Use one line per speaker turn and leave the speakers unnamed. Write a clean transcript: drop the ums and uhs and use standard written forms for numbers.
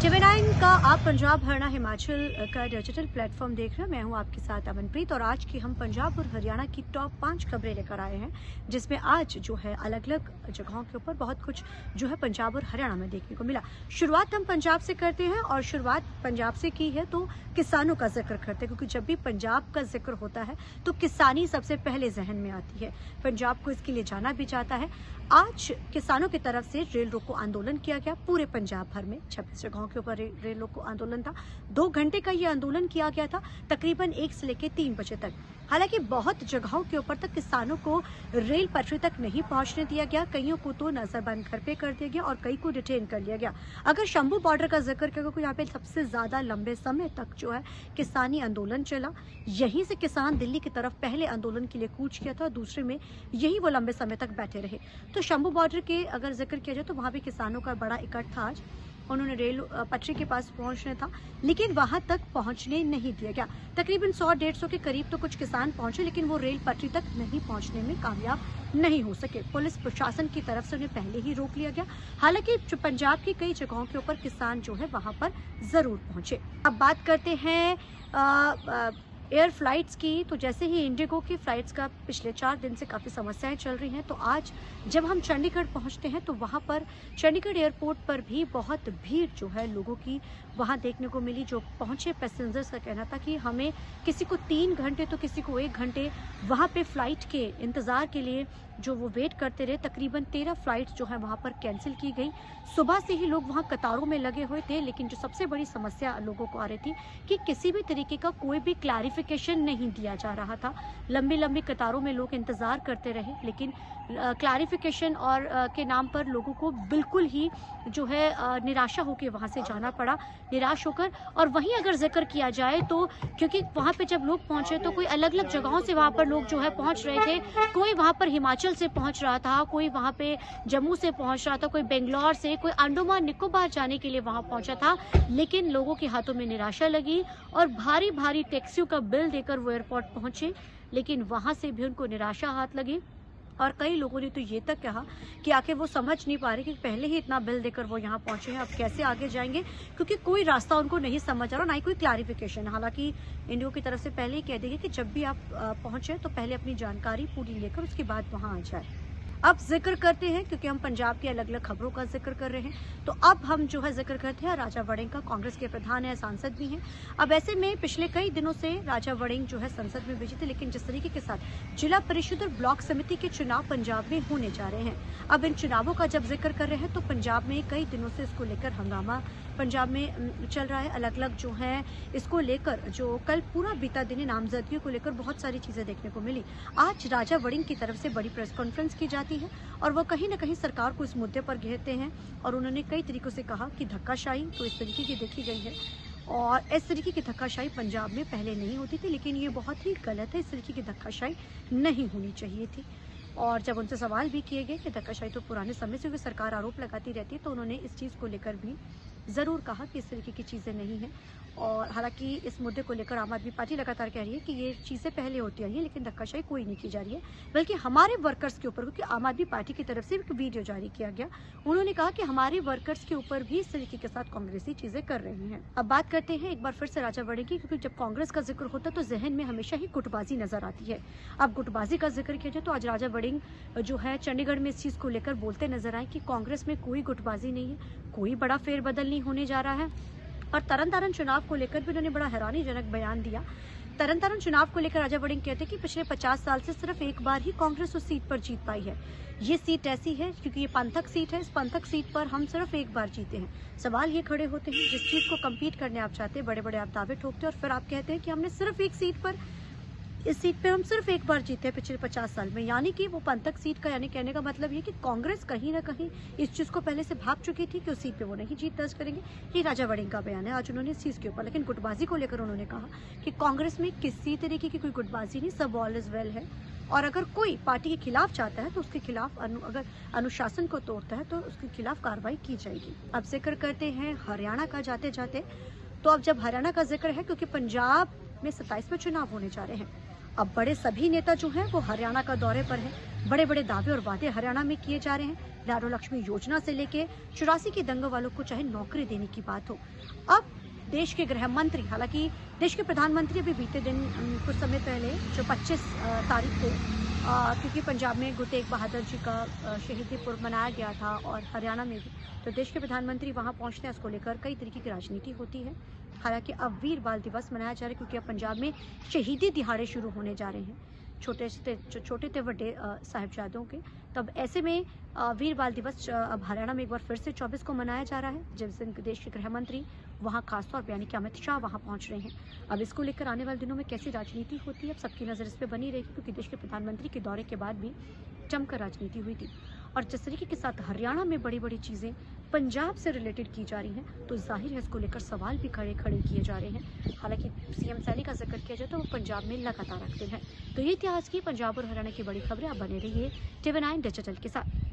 TV9 का आप पंजाब हरियाणा हिमाचल का डिजिटल प्लेटफॉर्म देख रहे हैं। मैं हूं आपके साथ अमनप्रीत और आज की हम पंजाब और हरियाणा की टॉप 5 खबरें लेकर आए हैं, जिसमें आज जो है अलग अलग जगहों के ऊपर बहुत कुछ जो है पंजाब और हरियाणा में देखने को मिला। शुरुआत हम पंजाब से करते हैं और शुरुआत पंजाब से की है तो किसानों का जिक्र करते हैं, क्योंकि जब भी पंजाब का जिक्र होता है तो किसानी सबसे पहले जहन में आती है। पंजाब को इसके लिए जाना भी जाता है। आज किसानों की तरफ से रेल रोको आंदोलन किया गया पूरे पंजाब भर में। 26 जगहों के ऊपर रेल रोको आंदोलन था। 2 घंटे का ये आंदोलन किया गया था, तकरीबन 1 से लेकर 3 बजे तक। हालांकि बहुत जगहों के ऊपर तक किसानों को रेल पटरी तक नहीं पहुंचने दिया गया। कईयों को तो नजरबंद घर पे कर दिया गया और कई को डिटेन कर लिया गया। अगर शंभू बॉर्डर का जिक्र करें तो यहाँ पे सबसे ज्यादा लंबे समय तक जो है किसानी आंदोलन चला। यहीं से किसान दिल्ली की तरफ पहले आंदोलन के लिए कूच किया था, दूसरे में यही वो लंबे समय तक बैठे रहे। तो शंभू बॉर्डर के अगर जिक्र किया जाए तो वहां भी किसानों का बड़ा इकट्ठ था। आज उन्होंने रेल पटरी के पास पहुंचना था, लेकिन वहां तक पहुंचने नहीं दिया गया। तकरीबन 100-150 के करीब तो कुछ किसान पहुंचे, लेकिन वो रेल पटरी तक नहीं पहुंचने में कामयाब नहीं हो सके। पुलिस प्रशासन की तरफ से उन्हें पहले ही रोक लिया गया। हालांकि पंजाब की कई जगहों के ऊपर किसान जो है वहां पर जरूर पहुंचे। अब बात करते हैं एयर फ्लाइट्स की। तो जैसे ही इंडिगो की फ्लाइट्स का पिछले 4 दिन से काफ़ी समस्याएं चल रही हैं, तो आज जब हम चंडीगढ़ पहुंचते हैं तो वहां पर चंडीगढ़ एयरपोर्ट पर भी बहुत भीड़ जो है लोगों की वहां देखने को मिली। जो पहुंचे पैसेंजर्स का कहना था कि हमें किसी को 3 घंटे तो किसी को 1 घंटे वहां पे फ्लाइट के इंतजार के लिए जो वो वेट करते रहे। तकरीबन 13 फ्लाइट्स जो है वहां पर कैंसिल की गई। सुबह से ही लोग वहां कतारों में लगे हुए थे, लेकिन जो सबसे बड़ी समस्या लोगों को आ रही थी कि किसी भी तरीके का कोई भी क्लैरिफिकेशन नहीं दिया जा रहा था। लंबी लंबी कतारों में लोग इंतजार करते रहे, लेकिन क्लैरिफिकेशन और के नाम पर लोगों को बिल्कुल ही जो है निराशा होकर वहां से जाना पड़ा, निराश होकर। और वहीं अगर जिक्र किया जाए तो क्योंकि वहां पे जब लोग पहुंचे तो कोई अलग अलग जगहों से वहां पर लोग जो है पहुंच रहे थे। कोई वहां पर हिमाचल से पहुंच रहा था, कोई वहां पे जम्मू से पहुंच रहा था, कोई बेंगलोर से, कोई अंडमान निकोबार जाने के लिए वहां पहुंचा था। लेकिन लोगों के हाथों में निराशा लगी और भारी भारी टैक्सियों का बिल देकर वो एयरपोर्ट पहुंचे, लेकिन वहां से भी उनको निराशा हाथ लगी। और कई लोगों ने तो ये तक कहा कि आखिर वो समझ नहीं पा रहे कि पहले ही इतना बिल देकर वो यहाँ पहुंचे हैं, अब कैसे आगे जाएंगे, क्योंकि कोई रास्ता उनको नहीं समझ आ रहा, ना ही कोई क्लैरिफिकेशन। हालांकि इंडियो की तरफ से पहले ही कह देंगे कि जब भी आप पहुंचे तो पहले अपनी जानकारी पूरी लेकर उसके बाद वहां आ जाए। अब जिक्र करते हैं, क्योंकि हम पंजाब की अलग अलग खबरों का जिक्र कर रहे हैं, तो अब हम जो है जिक्र करते हैं राजा वड़िंग का। कांग्रेस के प्रधान है, सांसद भी हैं। अब ऐसे में पिछले कई दिनों से राजा वड़िंग जो है संसद में बिजी थे, लेकिन जिस तरीके के साथ जिला परिषद और ब्लॉक समिति के चुनाव पंजाब में होने जा रहे हैं, अब इन चुनावों का जब जिक्र कर रहे हैं तो पंजाब में कई दिनों से इसको लेकर हंगामा पंजाब में चल रहा है। अलग अलग जो है इसको लेकर जो कल पूरा बीता दिन नामजदगियों को लेकर बहुत सारी चीजें देखने को मिली। आज राजा वड़िंग की तरफ से बड़ी प्रेस कॉन्फ्रेंस की जाती है और वो कहीं ना कहीं सरकार को इस मुद्दे पर घेरते हैं और उन्होंने कई तरीकों से कहा कि धक्काशाही तो इस तरीके की देखी गई है और इस तरीके की धक्काशाही पंजाब में पहले नहीं होती थी, लेकिन ये बहुत ही गलत है। इस तरीके की धक्काशाही नहीं होनी चाहिए थी। और जब उनसे सवाल भी किए गए कि धक्काशाही तो पुराने समय से सरकार आरोप लगाती रहती है, तो उन्होंने इस चीज़ को लेकर भी ज़रूर कहा कि इस तरीके की चीज़ें नहीं हैं। और हालांकि इस मुद्दे को लेकर आम आदमी पार्टी लगातार कह रही है कि ये चीज़ें पहले होती आई हैं, लेकिन धक्काशाही कोई नहीं की जा रही है, बल्कि हमारे वर्कर्स के ऊपर, क्योंकि आम आदमी पार्टी की तरफ से एक वीडियो जारी किया गया, उन्होंने कहा कि हमारे वर्कर्स के ऊपर भी इस तरीके के साथ कांग्रेसी चीज़ें कर रही हैं। अब बात करते हैं एक बार फिर से राजा वड़िंग की, क्योंकि जब कांग्रेस का जिक्र होता है तो जहन में हमेशा ही गुटबाजी नजर आती है। अब गुटबाजी का जिक्र किया जाए तो आज राजा वड़िंग जो है चंडीगढ़ में इस चीज़ को लेकर बोलते नजर आए कि कांग्रेस में कोई गुटबाजी नहीं है, कोई बड़ा फेरबदल नहीं होने जा रहा है। और तरन चुनाव को लेकर भी उन्होंने बड़ा हैरानीजनक बयान दिया। तरन चुनाव को लेकर राजा वड़िंग कहते हैं कि पिछले 50 साल से सिर्फ एक बार ही कांग्रेस उस सीट पर जीत पाई है। ये सीट ऐसी है क्योंकि ये पंथक सीट है, इस पंथक सीट पर हम सिर्फ एक बार जीते हैं। सवाल ये खड़े होते हैं, जिस चीज को कम्पीट करने आप चाहते हैं, बड़े बड़े आप दावे ठोकते हैं और फिर आप कहते हैं कि हमने सिर्फ एक सीट पर, इस सीट पे हम सिर्फ एक बार जीते हैं पिछले 50 साल में, यानी कि वो पंथक सीट का, यानी कहने का मतलब ये कि कांग्रेस कहीं ना कहीं इस चीज को पहले से भाग चुकी थी कि उस सीट पे वो नहीं जीत दर्ज करेंगे। ये राजा वड़िंग का बयान है आज उन्होंने इस चीज के ऊपर। लेकिन गुटबाजी को लेकर उन्होंने कहा कि कांग्रेस में किसी तरीके की कोई गुटबाजी नहीं, सब ऑल इज वेल है। और अगर कोई पार्टी के खिलाफ चाहता है तो उसके खिलाफ अगर अनुशासन को तोड़ता है तो उसके खिलाफ कार्रवाई की जाएगी। अब जिक्र करते हैं हरियाणा का जाते जाते। तो अब जब हरियाणा का जिक्र है, क्योंकि पंजाब में 27वें चुनाव होने जा रहे हैं, अब बड़े सभी नेता जो हैं वो हरियाणा का दौरे पर हैं। बड़े बड़े दावे और वादे हरियाणा में किए जा रहे हैं। लाडो लक्ष्मी योजना से लेके 84 के दंगे वालों को चाहे नौकरी देने की बात हो। अब देश के गृह मंत्री, हालांकि देश के प्रधानमंत्री अभी बीते दिन कुछ समय पहले जो 25 तारीख को क्योंकि पंजाब में गुरु तेग बहादुर जी का शहीदी पर्व मनाया गया था और हरियाणा में भी, तो देश के प्रधानमंत्री वहां पहुंचते हैं। इसको लेकर कई तरीके की राजनीति होती है। हालांकि अब वीर बाल दिवस मनाया जा रहा है क्योंकि अब पंजाब में शहीदी दिहाड़े शुरू होने जा रहे हैं छोटे थे बड़े साहिबजादों के। तब ऐसे में वीर बाल दिवस अब हरियाणा में एक बार फिर से 24 को मनाया जा रहा है, जिस दिन देश के गृह मंत्री वहाँ खासतौर पर यानी कि अमित शाह वहाँ पहुँच रहे हैं। अब इसको लेकर आने वाले दिनों में कैसी राजनीति होती है, अब सबकी नज़र इस पर बनी रहेगी क्योंकि देश के प्रधानमंत्री के दौरे के बाद भी जमकर राजनीति हुई थी। और जिस तरीके के साथ हरियाणा में बड़ी बड़ी चीज़ें पंजाब से रिलेटेड की जा रही हैं, तो जाहिर है इसको लेकर सवाल भी खड़े किए जा रहे हैं। हालांकि सीएम सैनी का जिक्र किया जाए तो वो पंजाब में लगातार एक्टिव है। तो ये इतिहास की पंजाब और हरियाणा की बड़ी खबरें। आप बने रहिए TV9 डिजिटल के साथ।